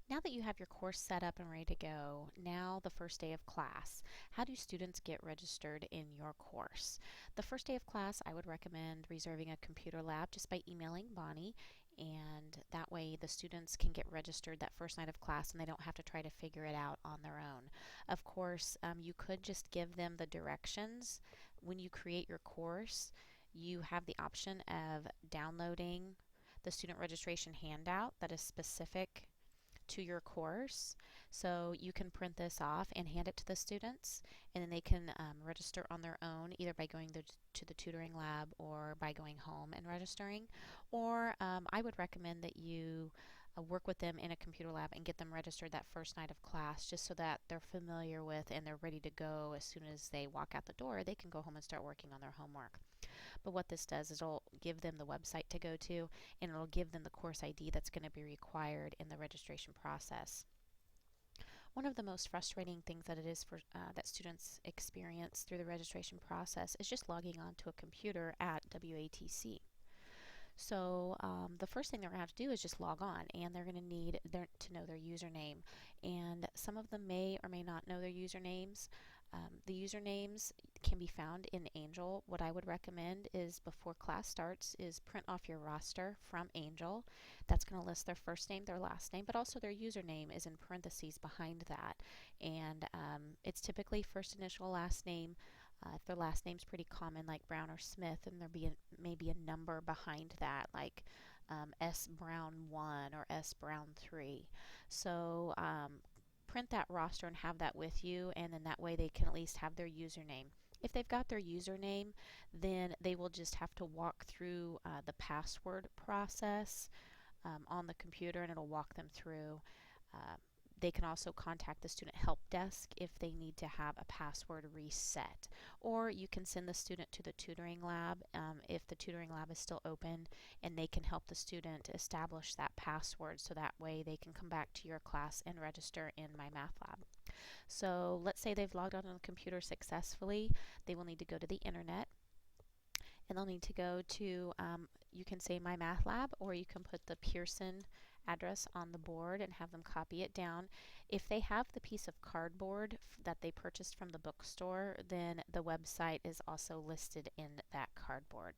Now that you have your course set up and ready to go, now the first day of class, how do students get registered in your course? The first day of class, I would recommend reserving a computer lab just by emailing Bonnie, and that way the students can get registered that first night of class and they don't have to try to figure it out on their own. Of course, you could just give them the directions. When you create your course, you have the option of downloading the student registration handout that is specific to your course. So you can print this off and hand it to the students, and then they can register on their own, either by going to the tutoring lab or by going home and registering. Or I would recommend that you work with them in a computer lab and get them registered that first night of class, just so that they're familiar with and they're ready to go as soon as they walk out the door. They can go home and start working on their homework. But what this does is it'll give them the website to go to, and it'll give them the course ID that's going to be required in the registration process. One of the most frustrating things that it is for that students experience through the registration process is just logging onto a computer at WATC. So the first thing they're going to have to do is just log on, and they're going to need to know their username. And some of them may or may not know their usernames. The usernames can be found in Angel. What I would recommend is before class starts is print off your roster from Angel. That's going to list their first name, their last name, but also their username is in parentheses behind that. And it's typically first initial, last name. If their last name's pretty common, like Brown or Smith, then there be maybe a number behind that, like S Brown 1 or S Brown 3. So print that roster and have that with you, and then that way they can at least have their username. If they've got their username, then they will just have to walk through the password process on the computer, and it'll walk them through. Uh, they can also contact the student help desk if they need to have a password reset. Or you can send the student to the tutoring lab if the tutoring lab is still open, and they can help the student establish that password, so that way they can come back to your class and register in My Math Lab. So let's say they've logged on the computer successfully. They will need to go to the internet, and they'll need to go to, you can say My Math Lab, or you can put the Pearson address on the board and have them copy it down. If they have the piece of cardboard that they purchased from the bookstore, then the website is also listed in that cardboard.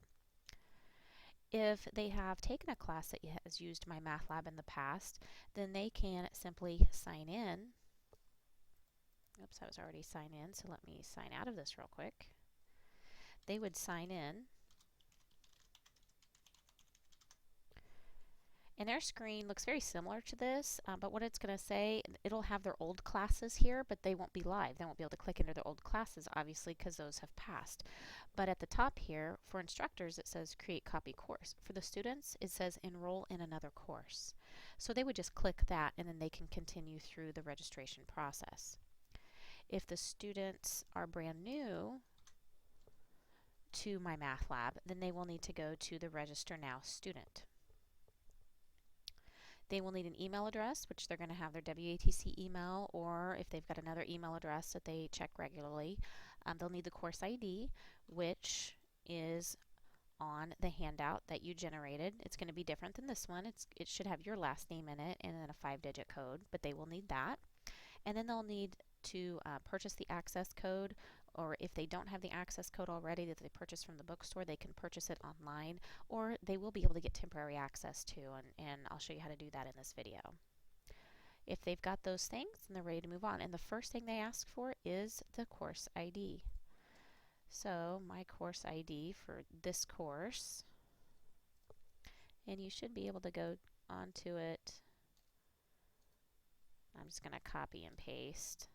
If they have taken a class that has used My Math Lab in the past, then they can simply sign in. Oops, I was already signed in, so let me sign out of this real quick. They would sign in, and their screen looks very similar to this, but what it's going to say, it'll have their old classes here, but they won't be live. They won't be able to click into their old classes, obviously, because those have passed. But at the top here, for instructors, it says Create Copy Course. For the students, it says Enroll in Another Course. So they would just click that, and then they can continue through the registration process. If the students are brand new to My Math Lab, then they will need to go to the Register Now student. They will need an email address, which they're going to have their WATC email, or if they've got another email address that they check regularly, they'll need the course ID, which is on the handout that you generated. It's going to be different than this one. It should have your last name in it and then a 5-digit code, but they will need that. And then they'll need to purchase the access code, or if they don't have the access code already that they purchased from the bookstore, they can purchase it online, or they will be able to get temporary access to, and I'll show you how to do that in this video. If they've got those things, then they're ready to move on, and the first thing they ask for is the course ID. So my course ID for this course, and you should be able to go onto it. I'm just going to copy and paste.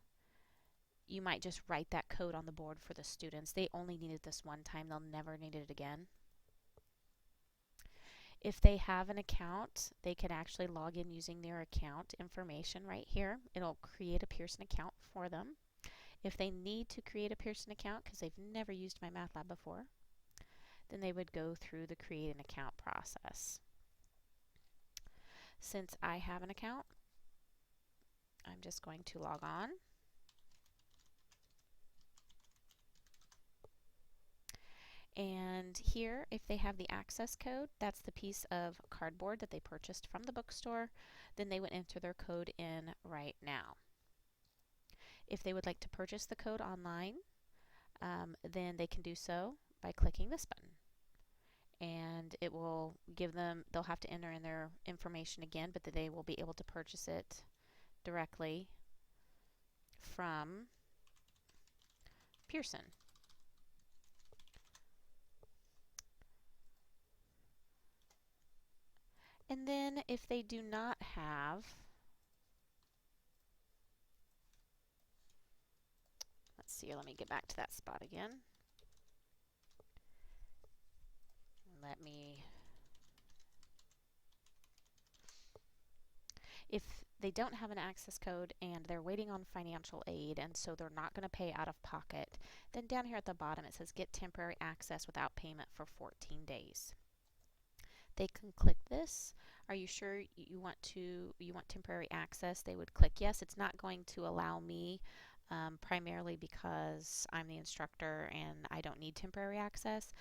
You might just write that code on the board for the students. They only need it this one time. They'll never need it again. If they have an account, they can actually log in using their account information right here. It'll create a Pearson account for them. If they need to create a Pearson account because they've never used My Math Lab before, then they would go through the create an account process. Since I have an account, I'm just going to log on. And here, if they have the access code, that's the piece of cardboard that they purchased from the bookstore, then they would enter their code in right now. If they would like to purchase the code online, then they can do so by clicking this button. And it will give them, they'll have to enter in their information again, but they will be able to purchase it directly from Pearson. And then if they do not have, let's see, let me get back to that spot again. Let me, if they don't have an access code and they're waiting on financial aid and so they're not going to pay out of pocket, then down here at the bottom it says get temporary access without payment for 14 days. They can click this. Are you sure you want temporary access? They would click yes. It's not going to allow me primarily because I'm the instructor and I don't need temporary access.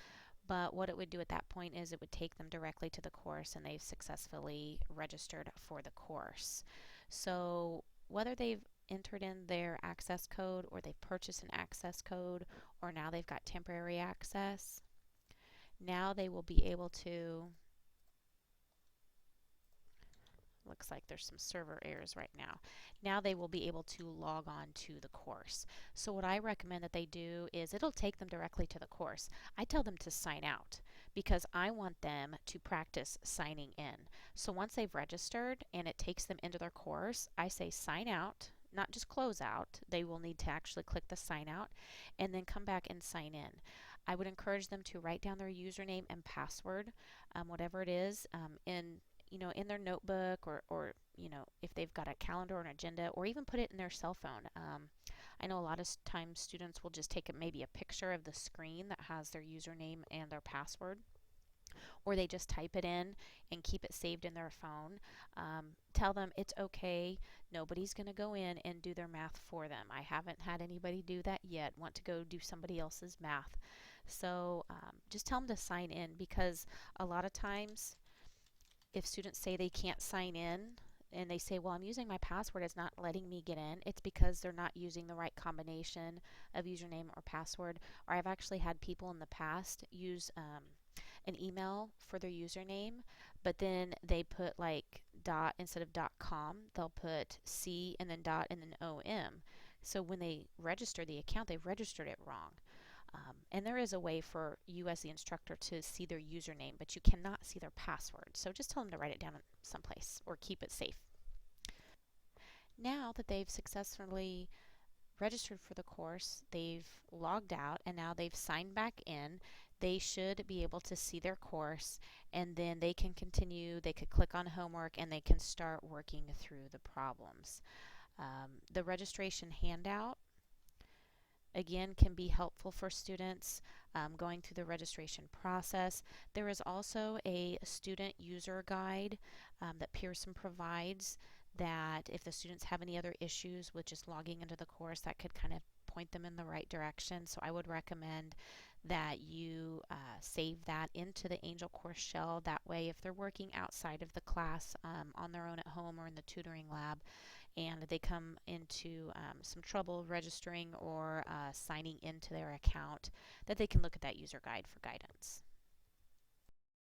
But what it would do at that point is it would take them directly to the course and they've successfully registered for the course. So whether they've entered in their access code or they've purchased an access code or now they've got temporary access, now they will be able to, looks like there's some server errors right now. Now they will be able to log on to the course. So what I recommend that they do is it'll take them directly to the course. I tell them to sign out because I want them to practice signing in. So once they've registered and it takes them into their course, I say sign out, not just close out. They will need to actually click the sign out and then come back and sign in. I would encourage them to write down their username and password, whatever it is, in their notebook or if they've got a calendar or an agenda, or even put it in their cell phone. I know a lot of times students will just take maybe a picture of the screen that has their username and their password, or they just type it in and keep it saved in their phone. Tell them it's okay. Nobody's going to go in and do their math for them. I haven't had anybody do that yet, want to go do somebody else's math. So just tell them to sign in, because a lot of times if students say they can't sign in and they say, well, I'm using my password, it's not letting me get in, it's because they're not using the right combination of username or password. Or I've actually had people in the past use an email for their username, but then they put like dot instead of .com, they'll put C and then dot and then OM. So when they register the account, they've registered it wrong. And there is a way for you as the instructor to see their username, but you cannot see their password. So just tell them to write it down someplace or keep it safe. Now that they've successfully registered for the course, they've logged out, and now they've signed back in, they should be able to see their course, and then they can continue. They could click on homework and they can start working through the problems. The registration handout again can be helpful for students going through the registration process. There is also a student user guide that Pearson provides, that if the students have any other issues with just logging into the course, that could kind of point them in the right direction. So I would recommend that you save that into the Angel course shell. That way, if they're working outside of the class on their own at home or in the tutoring lab, and they come into some trouble registering or signing into their account, that they can look at that user guide for guidance.